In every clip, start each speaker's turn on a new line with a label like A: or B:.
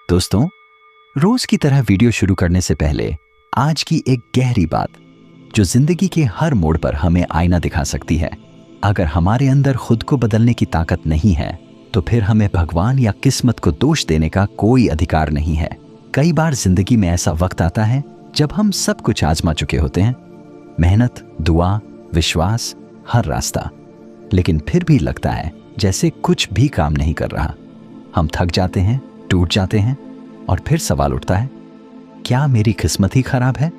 A: दोस्तों, रोज की तरह वीडियो शुरू करने से पहले आज की एक गहरी बात जो जिंदगी के हर मोड़ पर हमें आईना दिखा सकती है। अगर हमारे अंदर खुद को बदलने की ताकत नहीं है तो फिर हमें भगवान या किस्मत को दोष देने का कोई अधिकार नहीं है। कई बार जिंदगी में ऐसा वक्त आता है जब हम सब कुछ आजमा चुके होते हैं, मेहनत, दुआ, विश्वास, हर रास्ता, लेकिन फिर भी लगता है जैसे कुछ भी काम नहीं कर रहा। हम थक जाते हैं, टूट जाते हैं और फिर सवाल उठता है, क्या मेरी किस्मत ही खराब है?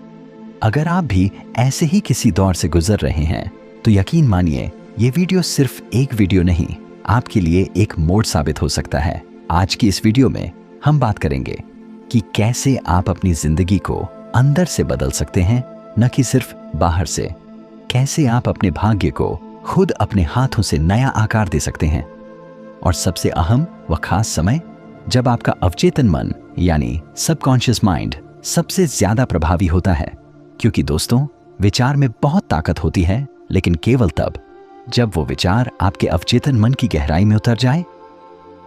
A: अगर आप भी ऐसे ही किसी दौर से गुजर रहे हैं तो यकीन मानिए ये वीडियो सिर्फ एक वीडियो नहीं, आपके लिए एक मोड़ साबित हो सकता है। आज की इस वीडियो में हम बात करेंगे कि कैसे आप अपनी जिंदगी को अंदर से बदल सकते हैं, न कि सिर्फ बाहर से। कैसे आप अपने भाग्य को खुद अपने हाथों से नया आकार दे सकते हैं, और सबसे अहम व खास समय जब आपका अवचेतन मन यानी सबकॉन्शियस माइंड सबसे ज्यादा प्रभावी होता है। क्योंकि दोस्तों, विचार में बहुत ताकत होती है, लेकिन केवल तब जब वो विचार आपके अवचेतन मन की गहराई में उतर जाए।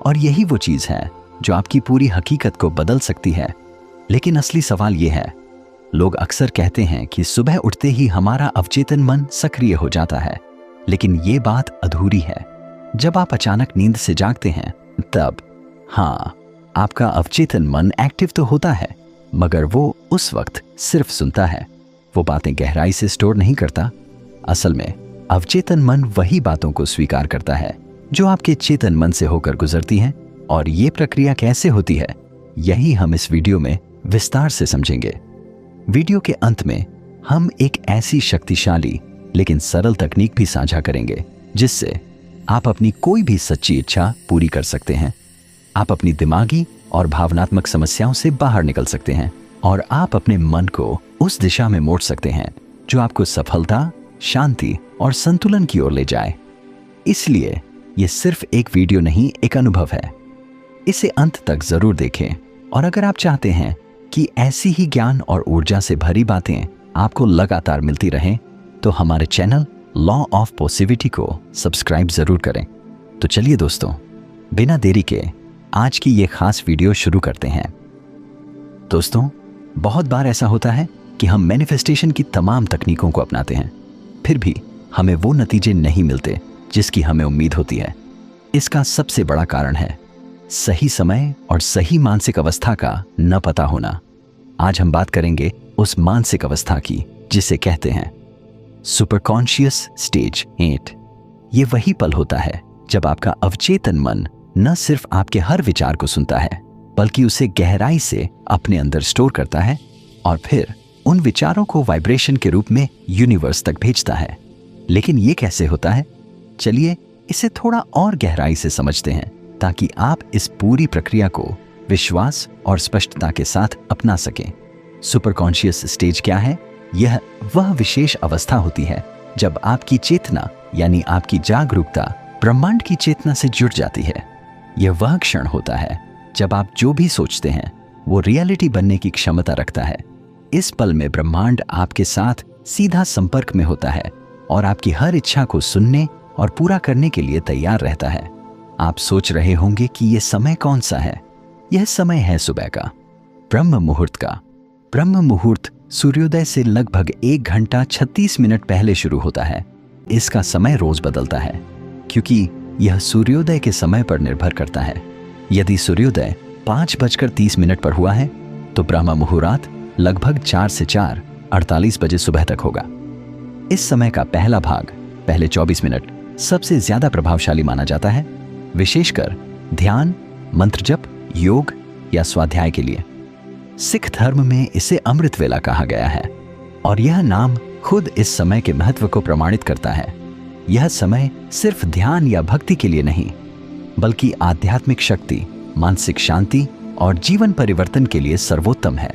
A: और यही वो चीज है जो आपकी पूरी हकीकत को बदल सकती है। लेकिन असली सवाल ये है, लोग अक्सर कहते हैं कि सुबह उठते ही हमारा अवचेतन मन सक्रिय हो जाता है, लेकिन ये बात अधूरी है। जब आप अचानक नींद से जागते हैं तब हाँ, आपका अवचेतन मन एक्टिव तो होता है, मगर वो उस वक्त सिर्फ सुनता है, वो बातें गहराई से स्टोर नहीं करता। असल में अवचेतन मन वही बातों को स्वीकार करता है जो आपके चेतन मन से होकर गुजरती हैं। और ये प्रक्रिया कैसे होती है, यही हम इस वीडियो में विस्तार से समझेंगे। वीडियो के अंत में हम एक ऐसी शक्तिशाली लेकिन सरल तकनीक भी साझा करेंगे जिससे आप अपनी कोई भी सच्ची इच्छा पूरी कर सकते हैं। आप अपनी दिमागी और भावनात्मक समस्याओं से बाहर निकल सकते हैं और आप अपने मन को उस दिशा में मोड़ सकते हैं जो आपको सफलता, शांति और संतुलन की ओर ले जाए। इसलिए यह सिर्फ एक वीडियो नहीं, एक अनुभव है। इसे अंत तक जरूर देखें। और अगर आप चाहते हैं कि ऐसी ही ज्ञान और ऊर्जा से भरी बातें आपको लगातार मिलती रहें तो हमारे चैनल लॉ ऑफ पॉसिबिलिटी को सब्सक्राइब जरूर करें। तो चलिए दोस्तों, बिना देरी के आज की ये खास वीडियो शुरू करते हैं। दोस्तों, बहुत बार ऐसा होता है कि हम मैनिफेस्टेशन की तमाम तकनीकों को अपनाते हैं, फिर भी हमें वो नतीजे नहीं मिलते जिसकी हमें उम्मीद होती है। इसका सबसे बड़ा कारण है सही समय और सही मानसिक अवस्था का न पता होना। आज हम बात करेंगे उस मानसिक अवस्था की जिसे कहते हैं सुपर कॉन्शियस स्टेज 8। ये वही पल होता है जब आपका अवचेतन मन न सिर्फ आपके हर विचार को सुनता है, बल्कि उसे गहराई से अपने अंदर स्टोर करता है और फिर उन विचारों को वाइब्रेशन के रूप में यूनिवर्स तक भेजता है। लेकिन ये कैसे होता है? चलिए इसे थोड़ा और गहराई से समझते हैं ताकि आप इस पूरी प्रक्रिया को विश्वास और स्पष्टता के साथ अपना सकें। सुपर कॉन्शियस स्टेज क्या है? यह वह विशेष अवस्था होती है जब आपकी चेतना यानी आपकी जागरूकता ब्रह्मांड की चेतना से जुड़ जाती है। यह वह क्षण होता है जब आप जो भी सोचते हैं वो रियलिटी बनने की क्षमता रखता है। इस पल में ब्रह्मांड आपके साथ सीधा संपर्क में होता है और आपकी हर इच्छा को सुनने और पूरा करने के लिए तैयार रहता है। आप सोच रहे होंगे कि यह समय कौन सा है? यह समय है सुबह का, ब्रह्म मुहूर्त का। ब्रह्म मुहूर्त सूर्योदय से लगभग 1 घंटा 36 मिनट पहले शुरू होता है। इसका समय रोज बदलता है क्योंकि यह सूर्योदय के समय पर निर्भर करता है। यदि सूर्योदय 5:30 पर हुआ है तो ब्रह्म मुहूर्त लगभग 4 से 4:48 बजे सुबह तक होगा। इस समय का पहला भाग, पहले 24 मिनट सबसे ज्यादा प्रभावशाली माना जाता है, विशेषकर ध्यान, मंत्र जप, योग या स्वाध्याय के लिए। सिख धर्म में इसे अमृत वेला कहा गया है और यह नाम खुद इस समय के महत्व को प्रमाणित करता है। यह समय सिर्फ ध्यान या भक्ति के लिए नहीं, बल्कि आध्यात्मिक शक्ति, मानसिक शांति और जीवन परिवर्तन के लिए सर्वोत्तम है।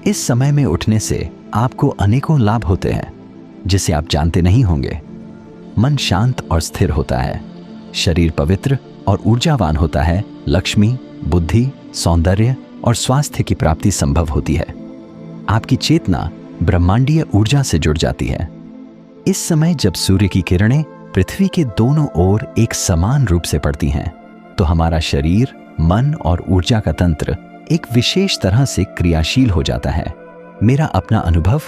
A: इस समय में उठने से आपको अनेकों लाभ होते हैं जिसे आप जानते नहीं होंगे। मन शांत और स्थिर होता है, शरीर पवित्र और ऊर्जावान होता है, लक्ष्मी, बुद्धि, सौंदर्य और स्वास्थ्य की प्राप्ति संभव होती है। आपकी चेतना ब्रह्मांडीय ऊर्जा से जुड़ जाती है। इस समय जब सूर्य की किरणें पृथ्वी के दोनों ओर एक समान रूप से पड़ती हैं, तो हमारा शरीर, मन और ऊर्जा का तंत्र एक विशेष तरह से क्रियाशील हो जाता है। मेरा अपना अनुभव,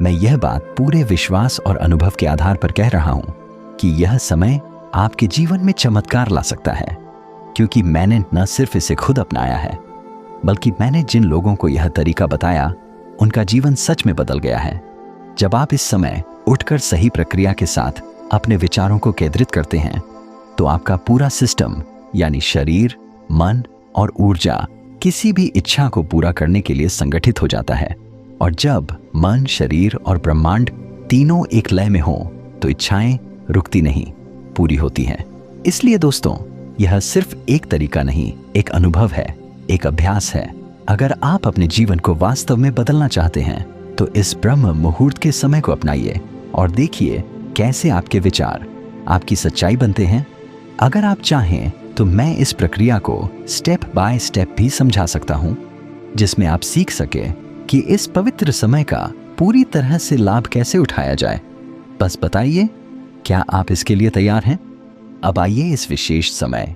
A: मैं यह बात पूरे विश्वास और अनुभव के आधार पर कह रहा हूं कि यह समय आपके जीवन में चमत्कार ला सकता है, क्योंकि मैंने न सिर्फ इसे खुद अपनाया है, बल्कि मैंने जिन लोगों को यह तरीका बताया उनका जीवन सच में बदल गया है। जब आप इस समय उठकर सही प्रक्रिया के साथ अपने विचारों को केंद्रित करते हैं तो आपका पूरा सिस्टम यानी शरीर, मन और ऊर्जा किसी भी इच्छा को पूरा करने के लिए संगठित हो जाता है। और जब मन, शरीर और ब्रह्मांड तीनों एक लय में हो तो इच्छाएं रुकती नहीं, पूरी होती हैं। इसलिए दोस्तों, यह सिर्फ एक तरीका नहीं, एक अनुभव है, एक अभ्यास है। अगर आप अपने जीवन को वास्तव में बदलना चाहते हैं तो इस ब्रह्म मुहूर्त के समय को अपनाइए और देखिए कैसे आपके विचार आपकी सच्चाई बनते हैं। अगर आप चाहें तो मैं इस प्रक्रिया को स्टेप बाय स्टेप भी समझा सकता हूं, जिसमें आप सीख सके कि इस पवित्र समय का पूरी तरह से लाभ कैसे उठाया जाए। बस बताइए, क्या आप इसके लिए तैयार हैं? अब आइए इस विशेष समय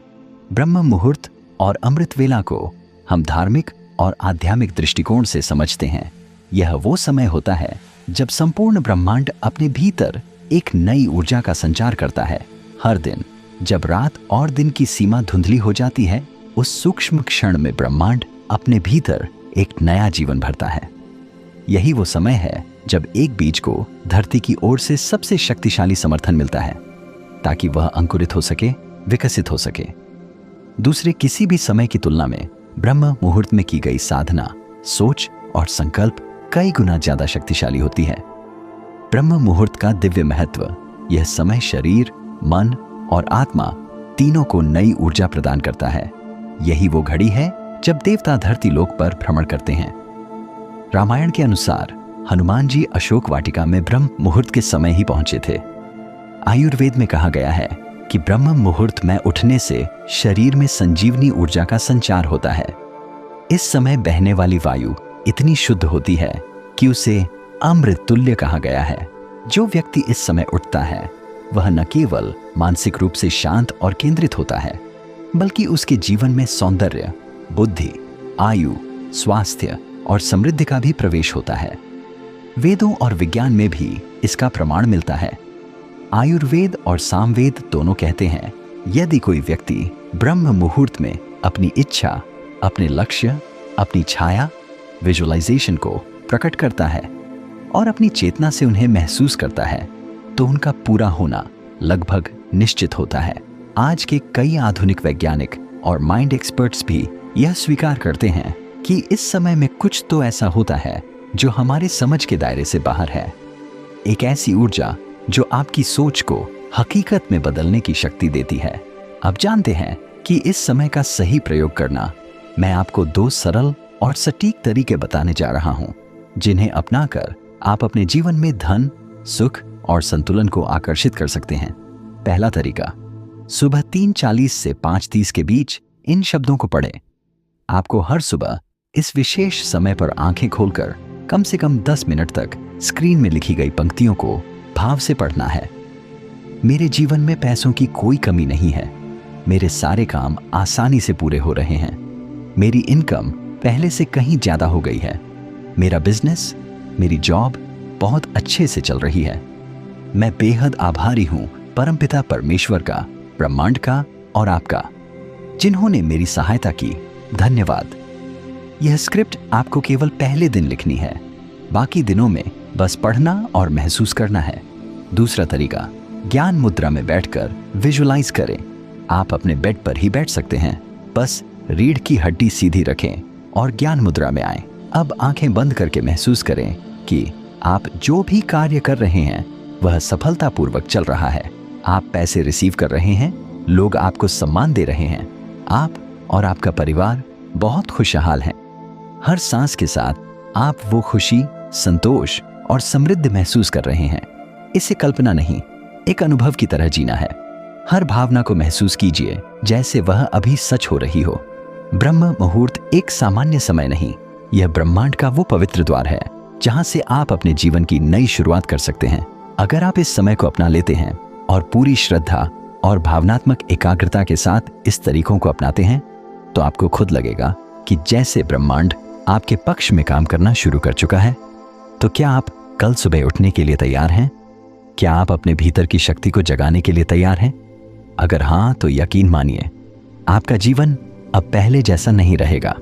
A: ब्रह्म मुहूर्त और अमृत वेला को हम धार्मिक और आध्यात्मिक दृष्टिकोण से समझते हैं। यह वो समय होता है जब संपूर्ण ब्रह्मांड अपने भीतर एक नई ऊर्जा का संचार करता है। हर दिन जब रात और दिन की सीमा धुंधली हो जाती है, उस सूक्ष्म क्षण में ब्रह्मांड अपने भीतर एक नया जीवन भरता है। यही वो समय है जब एक बीज को धरती की ओर से सबसे शक्तिशाली समर्थन मिलता है ताकि वह अंकुरित हो सके, विकसित हो सके। दूसरे किसी भी समय की तुलना में ब्रह्म मुहूर्त में की गई साधना, सोच और संकल्प कई गुना ज्यादा शक्तिशाली होती है। ब्रह्म मुहूर्त का दिव्य महत्व, यह समय शरीर, मन और आत्मा तीनों को नई ऊर्जा प्रदान करता है। यही वो घड़ी है जब देवता धरती लोक पर भ्रमण करते हैं। रामायण के अनुसार हनुमान जी अशोक वाटिका में ब्रह्म मुहूर्त के समय ही पहुंचे थे। आयुर्वेद में कहा गया है कि ब्रह्म मुहूर्त में उठने से शरीर में संजीवनी ऊर्जा का संचार होता है। इस समय बहने वाली वायु इतनी शुद्ध होती है कि उसे अमृत तुल्य कहा गया है। जो व्यक्ति इस समय उठता है वह न केवल मानसिक रूप से शांत और केंद्रित होता है, बल्कि उसके जीवन में सौंदर्य, बुद्धि, आयु, स्वास्थ्य और समृद्धि का भी प्रवेश होता है। वेदों और विज्ञान में भी इसका प्रमाण मिलता है। आयुर्वेद और सामवेद दोनों कहते हैं, यदि कोई व्यक्ति ब्रह्म मुहूर्त में अपनी इच्छा, अपने लक्ष्य, अपनी छाया, विजुअलाइजेशन को प्रकट करता है और अपनी चेतना से उन्हें महसूस करता है तो उनका पूरा होना लगभग निश्चित होता है। आज के कई आधुनिक वैज्ञानिक और माइंड एक्सपर्ट्स भी यह स्वीकार करते हैं कि इस समय में कुछ तो ऐसा होता है जो हमारे समझ के दायरे से बाहर है। एक ऐसी ऊर्जा जो आपकी सोच को हकीकत में बदलने की शक्ति देती है। अब जानते हैं कि इस समय का सही प्रयोग करना। मैं आपको 2 सरल और सटीक तरीके बताने जा रहा हूं, जिन्हें अपनाकर आप अपने जीवन में धन, सुख और संतुलन को आकर्षित कर सकते हैं। पहला तरीका, सुबह 3:40 से 5:30 के बीच इन शब्दों को पढ़ें। आपको हर सुबह इस विशेष समय पर आंखें खोलकर कम से कम 10 मिनट तक स्क्रीन में लिखी गई पंक्तियों को भाव से पढ़ना है। मेरे जीवन में पैसों की कोई कमी नहीं है। मेरे सारे काम आसानी से पूरे हो रहे हैं। मेरी इनकम पहले से कहीं ज्यादा हो गई है। मेरा बिजनेस, मेरी जॉब बहुत अच्छे से चल रही है। मैं बेहद आभारी हूं परमपिता परमेश्वर का, ब्रह्मांड का और आपका, जिन्होंने मेरी सहायता की। धन्यवाद। यह स्क्रिप्ट आपको केवल पहले दिन लिखनी है, बाकी दिनों में बस पढ़ना और महसूस करना है। दूसरा तरीका, ज्ञान मुद्रा में बैठकर विजुअलाइज करें। आप अपने बेड पर ही बैठ सकते हैं, बस रीढ़ की हड्डी सीधी रखें और ज्ञान मुद्रा में आएं। अब आंखें बंद करके महसूस करें कि आप जो भी कार्य कर रहे हैं वह सफलतापूर्वक चल रहा है। आप पैसे रिसीव कर रहे हैं, लोग आपको सम्मान दे रहे हैं, आप और आपका परिवार बहुत खुशहाल हैं। हर सांस के साथ आप वो खुशी, संतोष और समृद्धि महसूस कर रहे हैं। इसे कल्पना नहीं, एक अनुभव की तरह जीना है। हर भावना को महसूस कीजिए जैसे वह अभी सच हो रही हो। ब्रह्म मुहूर्त एक सामान्य समय नहीं, यह ब्रह्मांड का वो पवित्र द्वार है जहां से आप अपने जीवन की नई शुरुआत कर सकते हैं। अगर आप इस समय को अपना लेते हैं और पूरी श्रद्धा और भावनात्मक एकाग्रता के साथ इस तरीकों को अपनाते हैं तो आपको खुद लगेगा कि जैसे ब्रह्मांड आपके पक्ष में काम करना शुरू कर चुका है, तो क्या आप कल सुबह उठने के लिए तैयार हैं? क्या आप अपने भीतर की शक्ति को जगाने के लिए तैयार हैं? अगर हाँ, तो यकीन मानिए, आपका जीवन अब पहले जैसा नहीं रहेगा।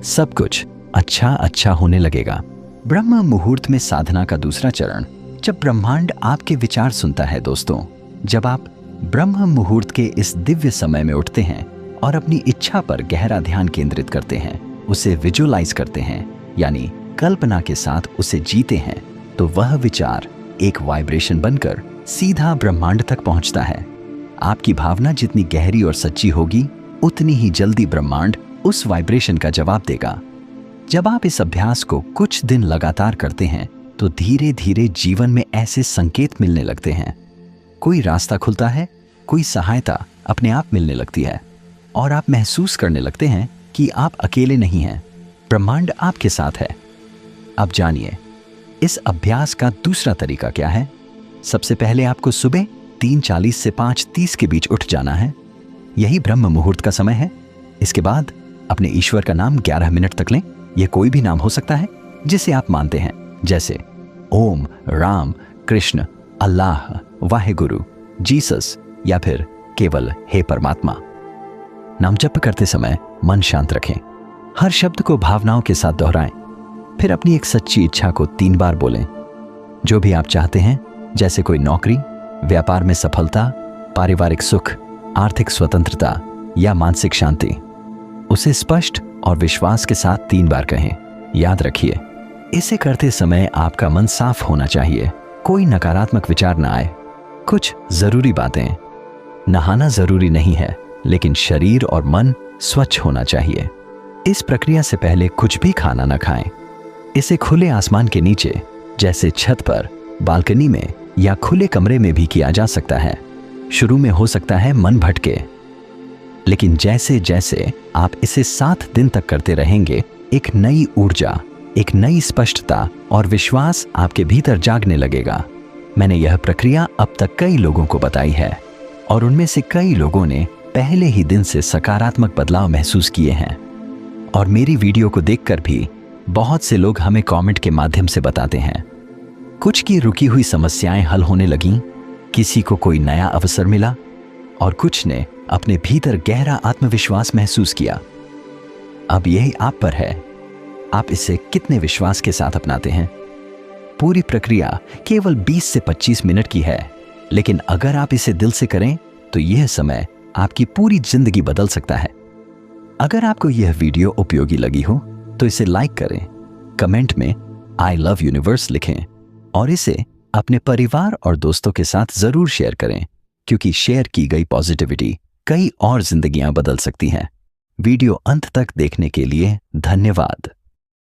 A: सब कुछ अच्छा अच्छा होने लगेगा। ब्रह्म मुहूर्त में साधना का दूसरा चरण, जब ब्रह्मांड आपके विचार सुनता है। दोस्तों, जब आप ब्रह्म मुहूर्त के इस दिव्य समय में उठते हैं और अपनी इच्छा पर गहरा ध्यान केंद्रित करते हैं, उसे विजुअलाइज करते हैं, यानी कल्पना के साथ उसे जीते हैं, तो वह विचार एक वाइब्रेशन बनकर सीधा ब्रह्मांड तक पहुंचता है। आपकी भावना जितनी गहरी और सच्ची होगी, उतनी ही जल्दी ब्रह्मांड उस वाइब्रेशन का जवाब देगा। जब आप इस अभ्यास को कुछ दिन लगातार करते हैं, तो धीरे धीरे जीवन में ऐसे संकेत मिलने लगते हैं। कोई रास्ता खुलता है, कोई सहायता अपने आप मिलने लगती है और आप महसूस करने लगते हैं कि आप अकेले नहीं हैं, ब्रह्मांड आपके साथ है। अब जानिए, इस अभ्यास का दूसरा तरीका क्या है। सबसे पहले आपको सुबह 3:40 से 5:30 के बीच उठ जाना है। यही ब्रह्म मुहूर्त का समय है। इसके बाद अपने ईश्वर का नाम 11 मिनट तक लें। यह कोई भी नाम हो सकता है जिसे आप मानते हैं, जैसे ओम, राम, कृष्ण, अल्लाह, वाहेगुरु, जीसस, या फिर केवल हे परमात्मा। नाम जप करते समय मन शांत रखें। हर शब्द को भावनाओं के साथ दोहराएं। फिर अपनी एक सच्ची इच्छा को 3 बार बोलें। जो भी आप चाहते हैं, जैसे कोई नौकरी, व्यापार में सफलता, पारिवारिक सुख, आर्थिक स्वतंत्रता या मानसिक शांति, उसे स्पष्ट और विश्वास के साथ 3 बार कहें। याद रखिए, इसे करते समय आपका मन साफ होना चाहिए, कोई नकारात्मक विचार ना आए। कुछ जरूरी बातें, नहाना जरूरी नहीं है, लेकिन शरीर और मन स्वच्छ होना चाहिए। इस प्रक्रिया से पहले कुछ भी खाना न खाएं। इसे खुले आसमान के नीचे, जैसे छत पर, बालकनी में या खुले कमरे में भी किया जा सकता है। शुरू में हो सकता है मन भटके, लेकिन जैसे जैसे आप इसे 7 दिन तक करते रहेंगे, एक नई ऊर्जा, एक नई स्पष्टता और विश्वास आपके भीतर जागने लगेगा। मैंने यह प्रक्रिया अब तक कई लोगों को बताई है और उनमें से कई लोगों ने पहले ही दिन से सकारात्मक बदलाव महसूस किए हैं। और मेरी वीडियो को देखकर भी बहुत से लोग हमें कमेंट के माध्यम से बताते हैं। कुछ की रुकी हुई समस्याएं हल होने लगीं, किसी को कोई नया अवसर मिला और कुछ ने अपने भीतर गहरा आत्मविश्वास महसूस किया। अब यही आप पर है, आप इसे कितने विश्वास के साथ अपनाते हैं। पूरी प्रक्रिया केवल 20 से 25 मिनट की है, लेकिन अगर आप इसे दिल से करें तो यह समय आपकी पूरी जिंदगी बदल सकता है। अगर आपको यह वीडियो उपयोगी लगी हो तो इसे लाइक करें, कमेंट में आई लव यूनिवर्स लिखें और इसे अपने परिवार और दोस्तों के साथ जरूर शेयर करें, क्योंकि शेयर की गई पॉजिटिविटी कई और जिंदगियां बदल सकती हैं। वीडियो अंत तक देखने के लिए धन्यवाद।